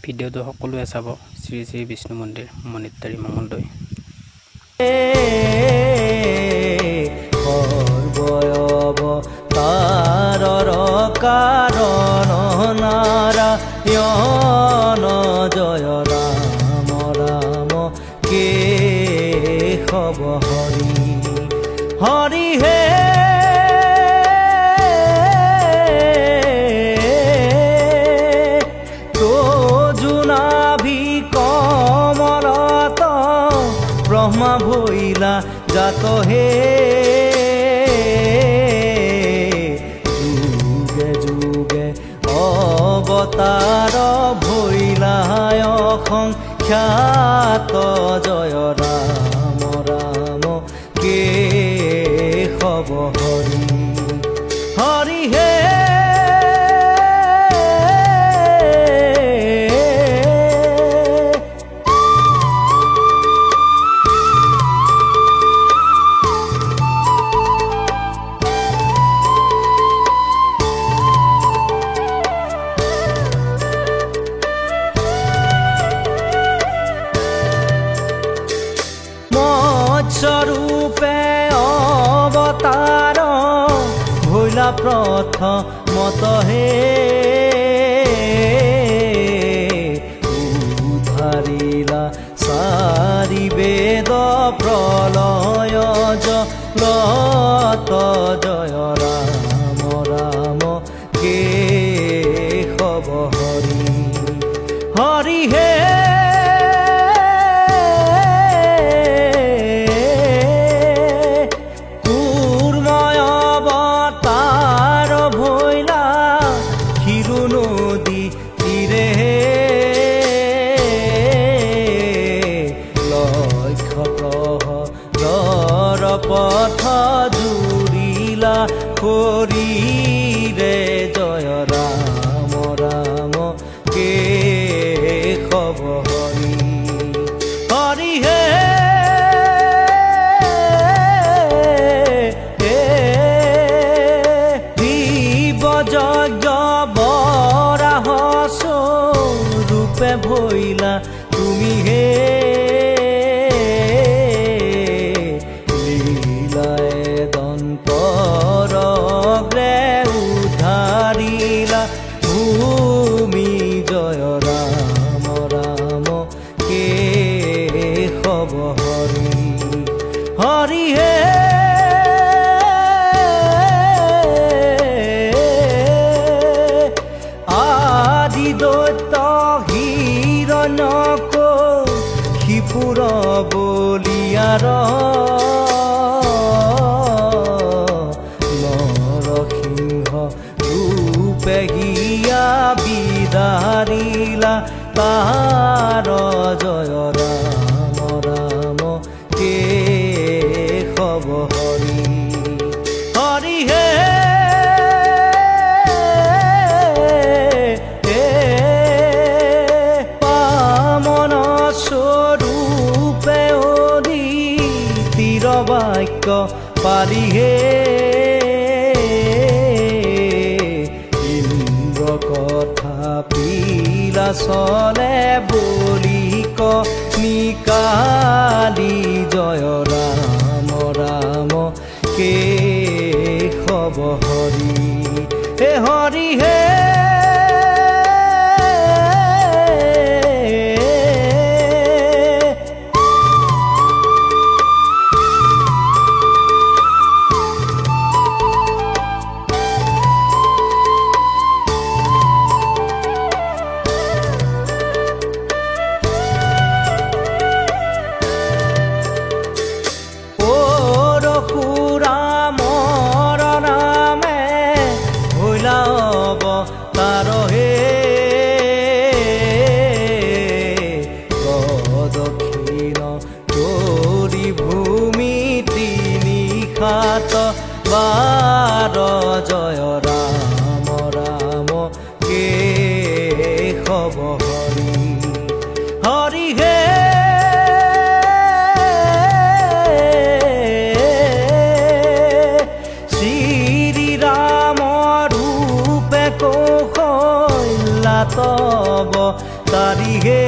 ভিডিঅ'টো সকলোৱে চাব। শ্ৰী শ্ৰী বিষ্ণু মন্দিৰ মণিত্ৰী মঙলদৈ। তাৰৰ কাৰণ নাৰায়ণ জয় ৰাম ৰাম কেশৱ হৰি হৰি হে কমলত ব্ৰহ্মা ভৈলা জাত হে যুগে যুগে অৱতাৰ ভৈলায় সংখ্যাত জয় ৰাম ৰাম কেশৱ হৰি হৰি হে স্বৰূপে অৱতাৰ ভৈলা প্ৰথমত হে উদ্ধাৰিলা চাৰি বেদ প্ৰলয় জলত জয় ৰাম ৰাম কেশৱ হৰি হৰি হে পথ জুৰিলা শৰীৰে জয় ৰাম ৰাম কেশৱ হৰি হৰি হে শিৱ যজ্ঞ বৰাহ স্বৰূপে ভৈলা তুমি হে ভূমি জয় ৰাম ৰাম কেশৱ হৰি হৰি হে আদি দৈত্য হিৰণ্যক শিপুৰ বলিয়াৰ পেহিয়া বিদাৰিলা তাৰ জয় ৰাম ৰাম কেশৱ হৰি হৰি হে পামন স্বৰূপে অদিতিৰ বাক্য পালি হে কথা পিলা চলে বলি নিকালি জয় ৰাম ৰাম কেশৱ হৰি হে হৰি হে বাৰ জয় ৰাম ৰাম কেশৱ হৰি হৰি হে শ্ৰী ৰাম ৰূপে কৌশল্যা তব তাৰি হে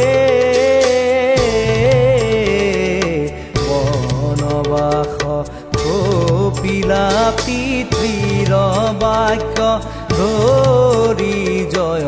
বনবাস কপিলা পিতৃৰ বাক্য ধৰি জয়